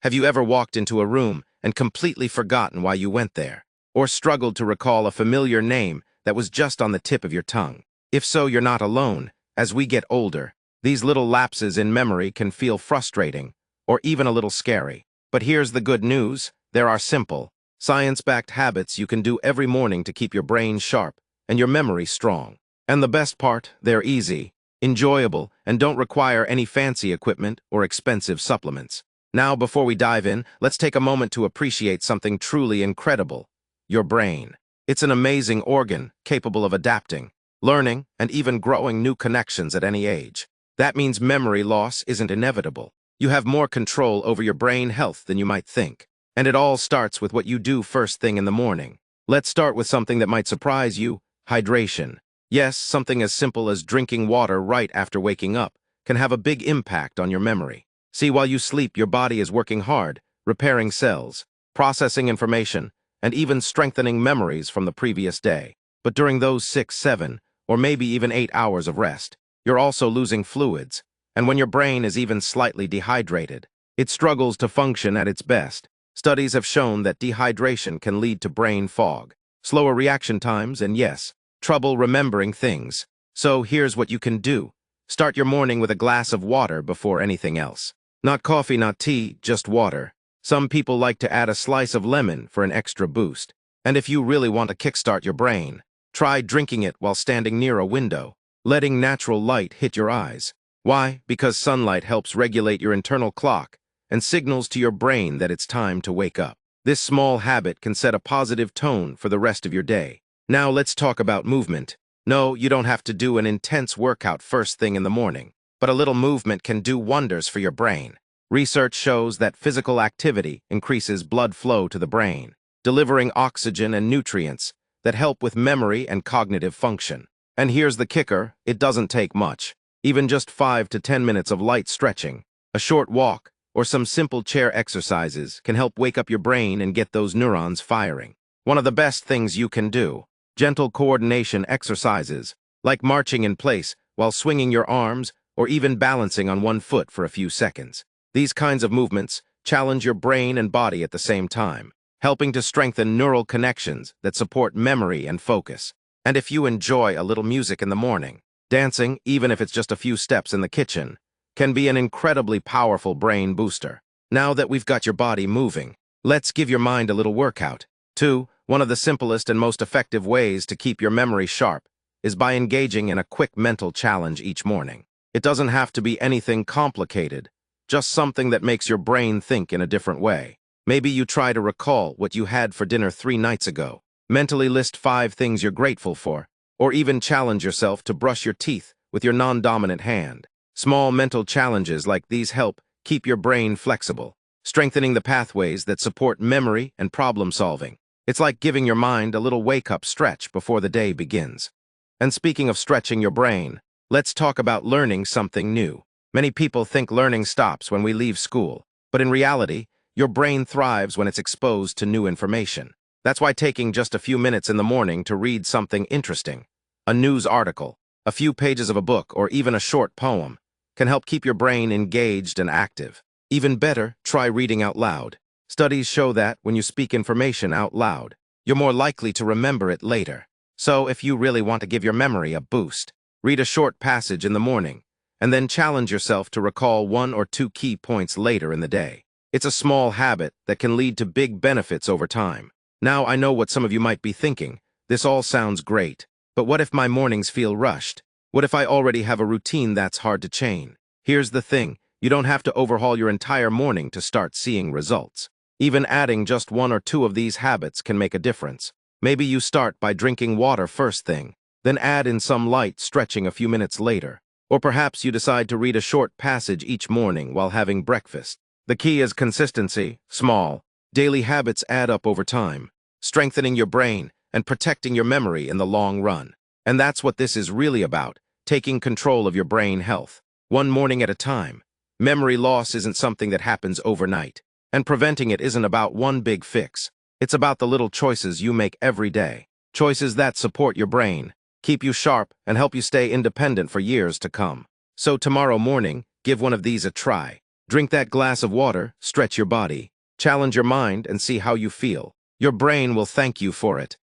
Have you ever walked into a room and completely forgotten why you went there? Or struggled to recall a familiar name that was just on the tip of your tongue? If so, you're not alone. As we get older, these little lapses in memory can feel frustrating or even a little scary. But here's the good news. There are simple, science-backed habits you can do every morning to keep your brain sharp and your memory strong. And the best part, they're easy, enjoyable, and don't require any fancy equipment or expensive supplements. Now, before we dive in, let's take a moment to appreciate something truly incredible: your brain. It's an amazing organ, capable of adapting, learning, and even growing new connections at any age. That means memory loss isn't inevitable. You have more control over your brain health than you might think. And it all starts with what you do first thing in the morning. Let's start with something that might surprise you: hydration. Yes, something as simple as drinking water right after waking up can have a big impact on your memory. See, while you sleep, your body is working hard, repairing cells, processing information, and even strengthening memories from the previous day. But during those 6, 7, or maybe even 8 hours of rest, you're also losing fluids. And when your brain is even slightly dehydrated, it struggles to function at its best. Studies have shown that dehydration can lead to brain fog, slower reaction times, and yes, trouble remembering things. So here's what you can do. Start your morning with a glass of water before anything else. Not coffee, not tea, just water. Some people like to add a slice of lemon for an extra boost. And if you really want to kickstart your brain, try drinking it while standing near a window, letting natural light hit your eyes. Why? Because sunlight helps regulate your internal clock and signals to your brain that it's time to wake up. This small habit can set a positive tone for the rest of your day. Now let's talk about movement. No, you don't have to do an intense workout first thing in the morning, but a little movement can do wonders for your brain. Research shows that physical activity increases blood flow to the brain, delivering oxygen and nutrients that help with memory and cognitive function. And here's the kicker: it doesn't take much. Even just 5 to 10 minutes of light stretching, a short walk, or some simple chair exercises can help wake up your brain and get those neurons firing. One of the best things you can do: gentle coordination exercises, like marching in place while swinging your arms or even balancing on one foot for a few seconds. These kinds of movements challenge your brain and body at the same time, helping to strengthen neural connections that support memory and focus. And if you enjoy a little music in the morning, dancing, even if it's just a few steps in the kitchen, can be an incredibly powerful brain booster. Now that we've got your body moving, let's give your mind a little workout. 2. One of the simplest and most effective ways to keep your memory sharp is by engaging in a quick mental challenge each morning. It doesn't have to be anything complicated, just something that makes your brain think in a different way. Maybe you try to recall what you had for dinner 3 nights ago, mentally list 5 things you're grateful for, or even challenge yourself to brush your teeth with your non-dominant hand. Small mental challenges like these help keep your brain flexible, strengthening the pathways that support memory and problem solving. It's like giving your mind a little wake-up stretch before the day begins. And speaking of stretching your brain, let's talk about learning something new. Many people think learning stops when we leave school, but in reality, your brain thrives when it's exposed to new information. That's why taking just a few minutes in the morning to read something interesting, a news article, a few pages of a book, or even a short poem, can help keep your brain engaged and active. Even better, try reading out loud. Studies show that when you speak information out loud, you're more likely to remember it later. So if you really want to give your memory a boost, read a short passage in the morning, and then challenge yourself to recall 1 or 2 key points later in the day. It's a small habit that can lead to big benefits over time. Now, I know what some of you might be thinking. This all sounds great, but what if my mornings feel rushed? What if I already have a routine that's hard to change? Here's the thing: you don't have to overhaul your entire morning to start seeing results. Even adding just 1 or 2 of these habits can make a difference. Maybe you start by drinking water first thing, then add in some light stretching a few minutes later. Or perhaps you decide to read a short passage each morning while having breakfast. The key is consistency. Small, daily habits add up over time, strengthening your brain and protecting your memory in the long run. And that's what this is really about: taking control of your brain health, one morning at a time. Memory loss isn't something that happens overnight, and preventing it isn't about one big fix. It's about the little choices you make every day, choices that support your brain, keep you sharp, and help you stay independent for years to come. So tomorrow morning, give one of these a try. Drink that glass of water, stretch your body, challenge your mind, and see how you feel. Your brain will thank you for it.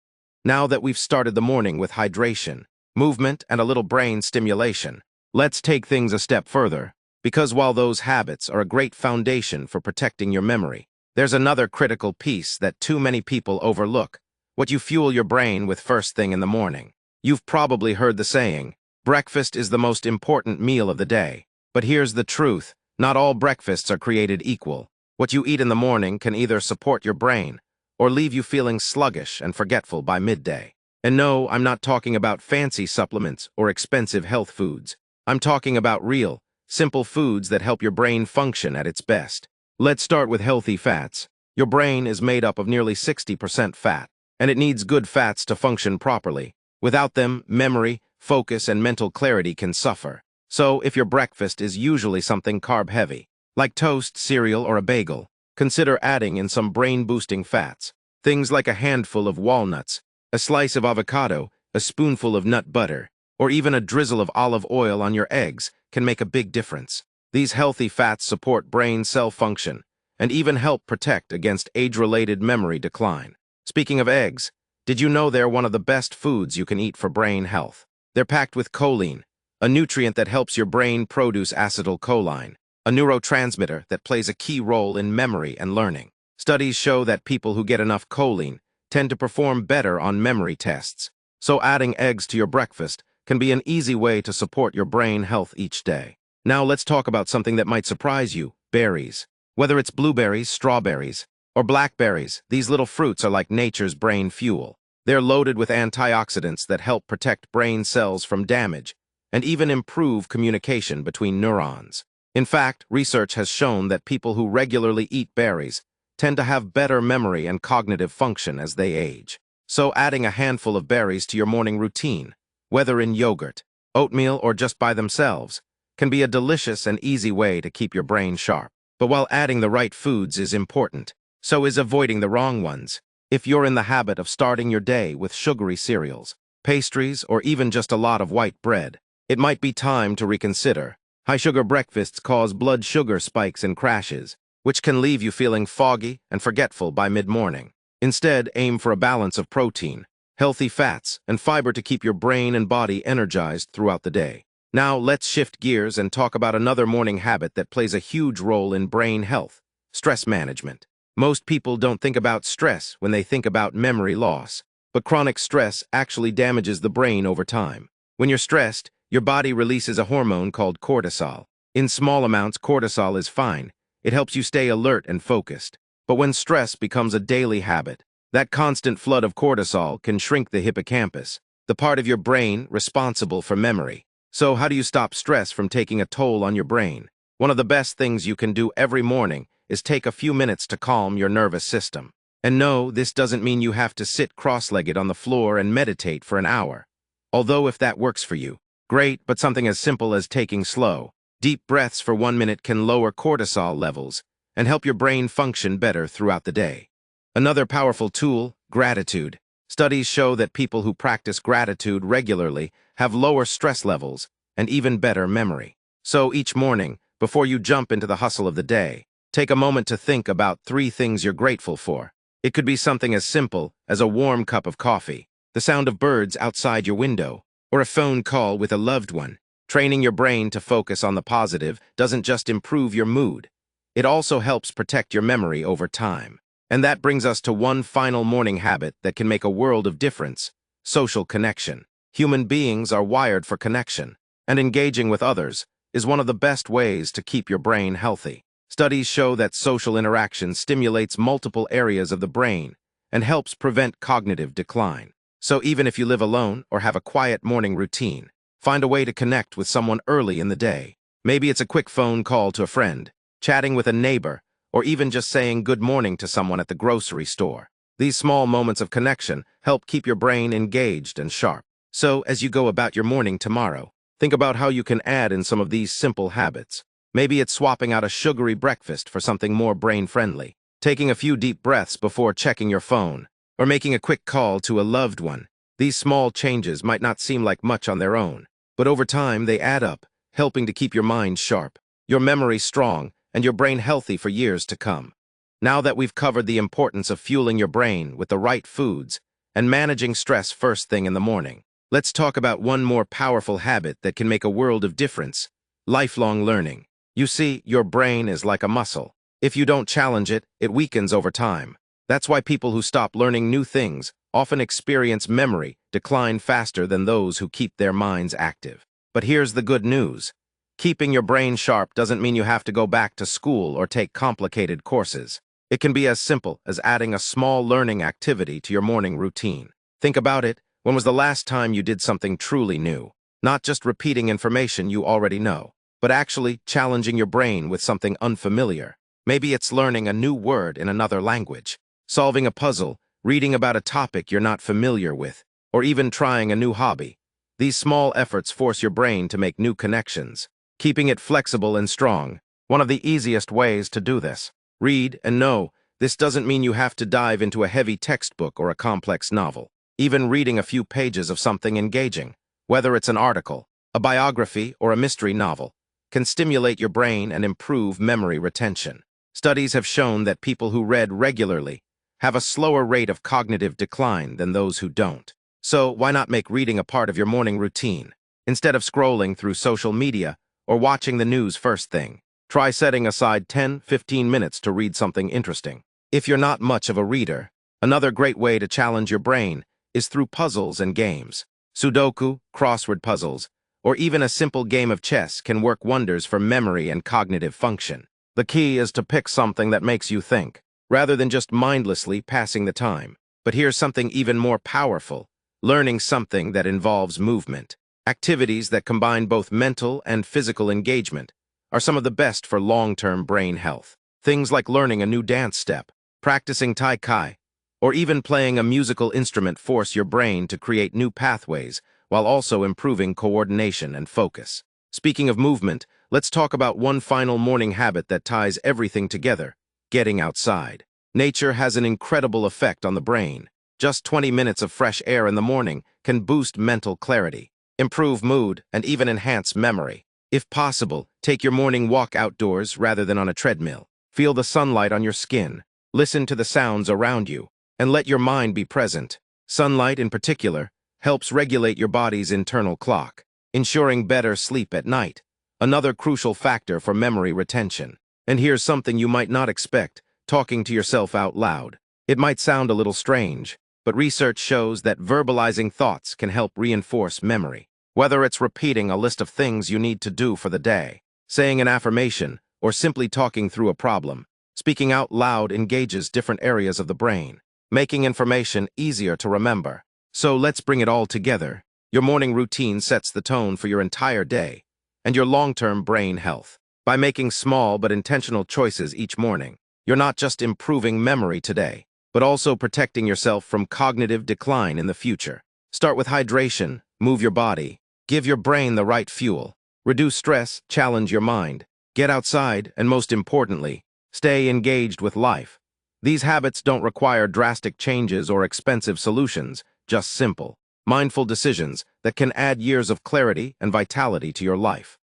Now that we've started the morning with hydration, movement, and a little brain stimulation, let's take things a step further. Because while those habits are a great foundation for protecting your memory, there's another critical piece that too many people overlook: what you fuel your brain with first thing in the morning. You've probably heard the saying, breakfast is the most important meal of the day. But here's the truth: not all breakfasts are created equal. What you eat in the morning can either support your brain or leave you feeling sluggish and forgetful by midday. And no, I'm not talking about fancy supplements or expensive health foods. I'm talking about real, simple foods that help your brain function at its best. Let's start with healthy fats. Your brain is made up of nearly 60% fat, and it needs good fats to function properly. Without them, memory, focus, and mental clarity can suffer. So, if your breakfast is usually something carb-heavy, like toast, cereal, or a bagel, consider adding in some brain-boosting fats. Things like a handful of walnuts, a slice of avocado, a spoonful of nut butter, or even a drizzle of olive oil on your eggs can make a big difference. These healthy fats support brain cell function and even help protect against age-related memory decline. Speaking of eggs, did you know they're one of the best foods you can eat for brain health? They're packed with choline, a nutrient that helps your brain produce acetylcholine, a neurotransmitter that plays a key role in memory and learning. Studies show that people who get enough choline tend to perform better on memory tests. So adding eggs to your breakfast can be an easy way to support your brain health each day. Now let's talk about something that might surprise you: berries. Whether it's blueberries, strawberries, or blackberries, these little fruits are like nature's brain fuel. They're loaded with antioxidants that help protect brain cells from damage and even improve communication between neurons. In fact, research has shown that people who regularly eat berries tend to have better memory and cognitive function as they age. So adding a handful of berries to your morning routine, whether in yogurt, oatmeal, or just by themselves, can be a delicious and easy way to keep your brain sharp. But while adding the right foods is important, so is avoiding the wrong ones. If you're in the habit of starting your day with sugary cereals, pastries, or even just a lot of white bread, it might be time to reconsider. High-sugar breakfasts cause blood sugar spikes and crashes, which can leave you feeling foggy and forgetful by mid-morning. Instead, aim for a balance of protein, healthy fats, and fiber to keep your brain and body energized throughout the day. Now, let's shift gears and talk about another morning habit that plays a huge role in brain health: stress management. Most people don't think about stress when they think about memory loss, but chronic stress actually damages the brain over time. When you're stressed, your body releases a hormone called cortisol. In small amounts, cortisol is fine. It helps you stay alert and focused. But when stress becomes a daily habit, that constant flood of cortisol can shrink the hippocampus, the part of your brain responsible for memory. So how do you stop stress from taking a toll on your brain? One of the best things you can do every morning is take a few minutes to calm your nervous system. And no, this doesn't mean you have to sit cross-legged on the floor and meditate for an hour. Although if that works for you, great, but something as simple as taking slow, deep breaths for 1 minute can lower cortisol levels and help your brain function better throughout the day. Another powerful tool: gratitude. Studies show that people who practice gratitude regularly have lower stress levels and even better memory. So each morning, before you jump into the hustle of the day, take a moment to think about 3 things you're grateful for. It could be something as simple as a warm cup of coffee, the sound of birds outside your window, or a phone call with a loved one. Training your brain to focus on the positive doesn't just improve your mood, it also helps protect your memory over time. And that brings us to one final morning habit that can make a world of difference: social connection. Human beings are wired for connection, and engaging with others is one of the best ways to keep your brain healthy. Studies show that social interaction stimulates multiple areas of the brain and helps prevent cognitive decline. So even if you live alone or have a quiet morning routine, find a way to connect with someone early in the day. Maybe it's a quick phone call to a friend, chatting with a neighbor, or even just saying good morning to someone at the grocery store. These small moments of connection help keep your brain engaged and sharp. So, as you go about your morning tomorrow, think about how you can add in some of these simple habits. Maybe it's swapping out a sugary breakfast for something more brain-friendly, taking a few deep breaths before checking your phone, or making a quick call to a loved one. These small changes might not seem like much on their own, but over time they add up, helping to keep your mind sharp, your memory strong, and your brain healthy for years to come. Now that we've covered the importance of fueling your brain with the right foods and managing stress first thing in the morning, let's talk about one more powerful habit that can make a world of difference: lifelong learning. You see, your brain is like a muscle. If you don't challenge it, it weakens over time. That's why people who stop learning new things often experience memory decline faster than those who keep their minds active. But here's the good news. Keeping your brain sharp doesn't mean you have to go back to school or take complicated courses. It can be as simple as adding a small learning activity to your morning routine. Think about it. When was the last time you did something truly new? Not just repeating information you already know, but actually challenging your brain with something unfamiliar. Maybe it's learning a new word in another language, solving a puzzle, reading about a topic you're not familiar with, or even trying a new hobby. These small efforts force your brain to make new connections, keeping it flexible and strong. One of the easiest ways to do this. Read, and no, this doesn't mean you have to dive into a heavy textbook or a complex novel. Even reading a few pages of something engaging, whether it's an article, a biography, or a mystery novel, can stimulate your brain and improve memory retention. Studies have shown that people who read regularly have a slower rate of cognitive decline than those who don't. So why not make reading a part of your morning routine? Instead of scrolling through social media or watching the news first thing, try setting aside 10-15 minutes to read something interesting. If you're not much of a reader, another great way to challenge your brain is through puzzles and games. Sudoku, crossword puzzles, or even a simple game of chess can work wonders for memory and cognitive function. The key is to pick something that makes you think, rather than just mindlessly passing the time. But here's something even more powerful: learning something that involves movement. Activities that combine both mental and physical engagement are some of the best for long-term brain health. Things like learning a new dance step, practicing Tai Chi, or even playing a musical instrument force your brain to create new pathways while also improving coordination and focus. Speaking of movement, let's talk about one final morning habit that ties everything together: getting outside. Nature has an incredible effect on the brain. Just 20 minutes of fresh air in the morning can boost mental clarity, improve mood, and even enhance memory. If possible, take your morning walk outdoors rather than on a treadmill. Feel the sunlight on your skin, listen to the sounds around you, and let your mind be present. Sunlight, in particular, helps regulate your body's internal clock, ensuring better sleep at night, another crucial factor for memory retention. And here's something you might not expect: talking to yourself out loud. It might sound a little strange, but research shows that verbalizing thoughts can help reinforce memory. Whether it's repeating a list of things you need to do for the day, saying an affirmation, or simply talking through a problem, speaking out loud engages different areas of the brain, making information easier to remember. So let's bring it all together. Your morning routine sets the tone for your entire day and your long-term brain health. By making small but intentional choices each morning, you're not just improving memory today, but also protecting yourself from cognitive decline in the future. Start with hydration, move your body, give your brain the right fuel, reduce stress, challenge your mind, get outside, and most importantly, stay engaged with life. These habits don't require drastic changes or expensive solutions, just simple, mindful decisions that can add years of clarity and vitality to your life.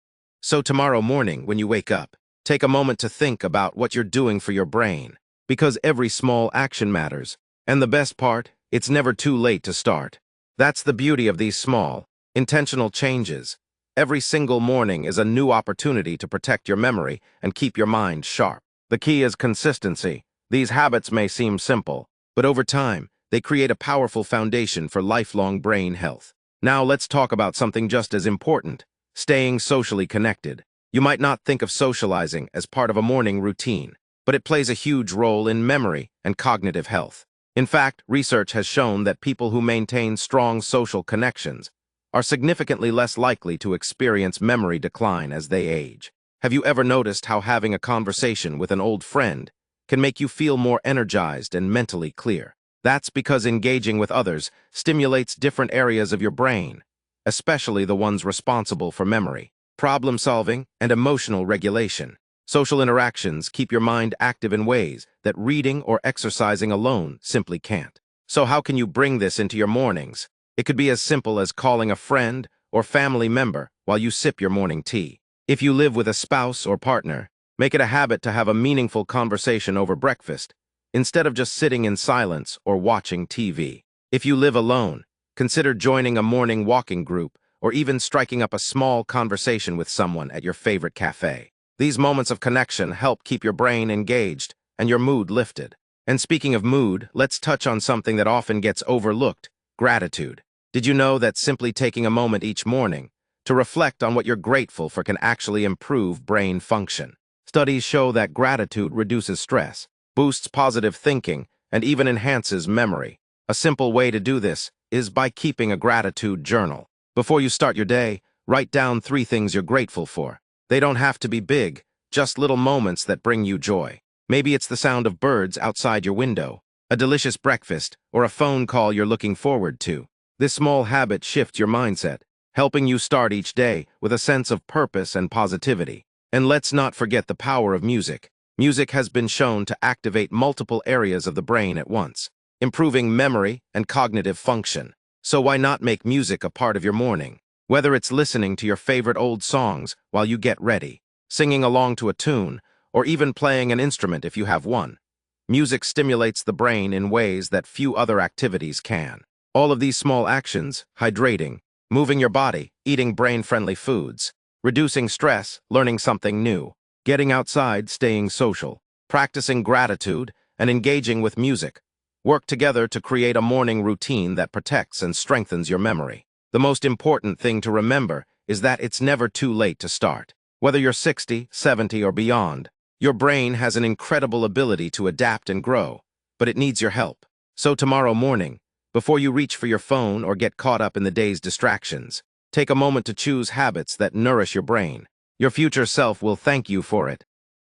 So tomorrow morning, when you wake up, take a moment to think about what you're doing for your brain, because every small action matters. And the best part, it's never too late to start. That's the beauty of these small, intentional changes. Every single morning is a new opportunity to protect your memory and keep your mind sharp. The key is consistency. These habits may seem simple, but over time, they create a powerful foundation for lifelong brain health. Now let's talk about something just as important: staying socially connected. You might not think of socializing as part of a morning routine, but it plays a huge role in memory and cognitive health. In fact, research has shown that people who maintain strong social connections are significantly less likely to experience memory decline as they age. Have you ever noticed how having a conversation with an old friend can make you feel more energized and mentally clear? That's because engaging with others stimulates different areas of your brain, especially the ones responsible for memory, problem solving, and emotional regulation. Social interactions keep your mind active in ways that reading or exercising alone simply can't. So how can you bring this into your mornings? It could be as simple as calling a friend or family member while you sip your morning tea. If you live with a spouse or partner, Make it a habit to have a meaningful conversation over breakfast, instead of just sitting in silence or watching TV. If you live alone, consider joining a morning walking group or even striking up a small conversation with someone at your favorite cafe. These moments of connection help keep your brain engaged and your mood lifted. And speaking of mood, let's touch on something that often gets overlooked: gratitude. Did you know that simply taking a moment each morning to reflect on what you're grateful for can actually improve brain function? Studies show that gratitude reduces stress, boosts positive thinking, and even enhances memory. A simple way to do this is by keeping a gratitude journal. Before you start your day, write down 3 things you're grateful for. They don't have to be big, just little moments that bring you joy. Maybe it's the sound of birds outside your window, a delicious breakfast, or a phone call you're looking forward to. This small habit shifts your mindset, helping you start each day with a sense of purpose and positivity. And let's not forget the power of music. Music has been shown to activate multiple areas of the brain at once, improving memory and cognitive function. So why not make music a part of your morning? Whether it's listening to your favorite old songs while you get ready, singing along to a tune, or even playing an instrument if you have one, music stimulates the brain in ways that few other activities can. All of these small actions, hydrating, moving your body, eating brain-friendly foods, reducing stress, learning something new, getting outside, staying social, practicing gratitude, and engaging with music, work together to create a morning routine that protects and strengthens your memory. The most important thing to remember is that it's never too late to start. Whether you're 60, 70, or beyond, your brain has an incredible ability to adapt and grow, but it needs your help. So tomorrow morning, before you reach for your phone or get caught up in the day's distractions, take a moment to choose habits that nourish your brain. Your future self will thank you for it.